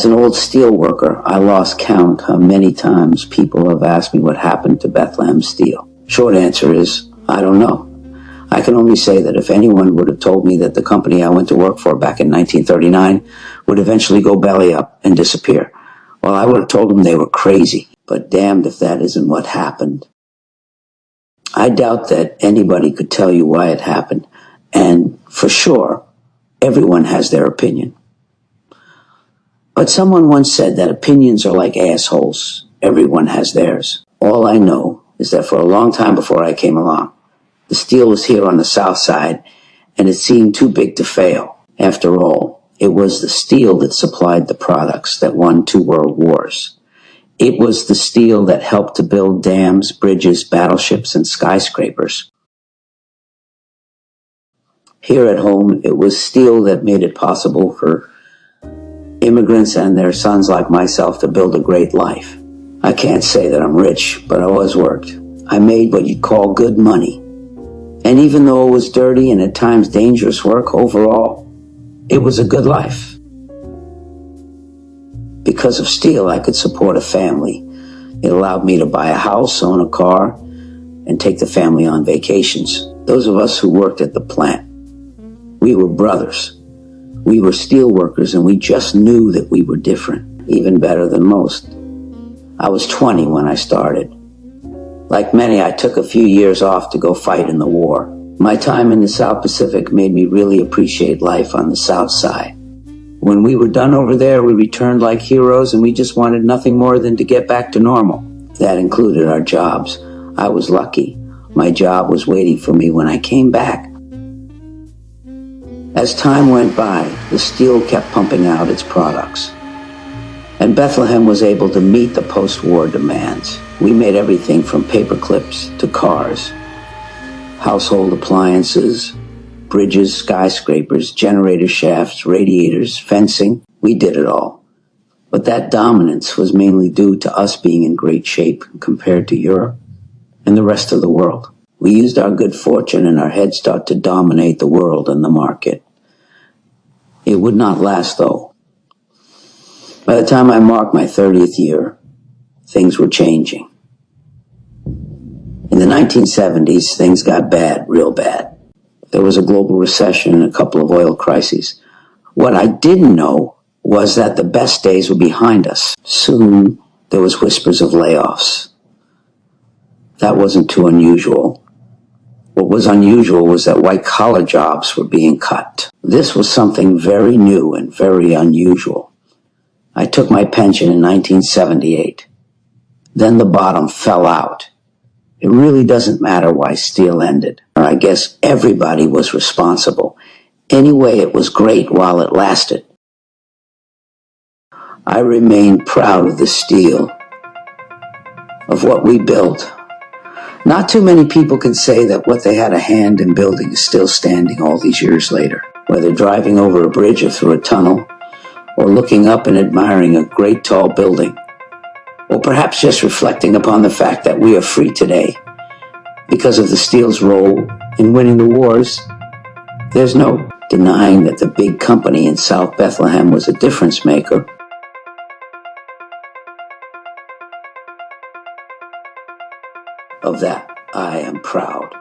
As an old steel worker, I lost count how many times people have asked me what happened to Bethlehem Steel. Short answer is, I don't know. I can only say that if anyone would have told me that the company I went to work for back in 1939 would eventually go belly up and disappear, well, I would have told them they were crazy. But damned if that isn't what happened. I doubt that anybody could tell you why it happened, and for sure, everyone has their opinion. But someone once said that opinions are like assholes. Everyone has theirs. All I know is that for a long time before I came along, the steel was here on the south side, and it seemed too big to fail. After all, it was the steel that supplied the products that won 2 world wars. It was the steel that helped to build dams, bridges, battleships, and skyscrapers. Here at home, it was steel that made it possible for immigrants and their sons like myself to build a great life. I can't say that I'm rich, but I always worked. I made what you'd call good money. And even though it was dirty and at times dangerous work, overall, it was a good life. Because of steel, I could support a family. It allowed me to buy a house, own a car, and take the family on vacations. Those of us who worked at the plant, we were brothers. We were steel workers, and we just knew that we were different, even better than most. I was 20 when I started. Like many, I took a few years off to go fight in the war. My time in the South Pacific made me really appreciate life on the South Side. When we were done over there, we returned like heroes, and we just wanted nothing more than to get back to normal. That included our jobs. I was lucky. My job was waiting for me when I came back. As time went by, the steel kept pumping out its products, and Bethlehem was able to meet the post-war demands. We made everything from paper clips to cars, household appliances, bridges, skyscrapers, generator shafts, radiators, fencing. We did it all. But that dominance was mainly due to us being in great shape compared to Europe and the rest of the world. We used our good fortune and our head start to dominate the world and the market. It would not last, though. By the time I marked my 30th year, things were changing. In the 1970s, things got bad, real bad. There was a global recession and a couple of oil crises. What I didn't know was that the best days were behind us. Soon, there was whispers of layoffs. That wasn't too unusual. What was unusual was that white-collar jobs were being cut. This was something very new and very unusual. I took my pension in 1978. Then the bottom fell out. It really doesn't matter why steel ended. I guess everybody was responsible. Anyway, it was great while it lasted. I remain proud of the steel, of what we built. Not too many people can say that what they had a hand in building is still standing all these years later. Whether driving over a bridge or through a tunnel, or looking up and admiring a great tall building, or perhaps just reflecting upon the fact that we are free today because of the steel's role in winning the wars, there's no denying that the big company in South Bethlehem was a difference maker. Of that, I am proud.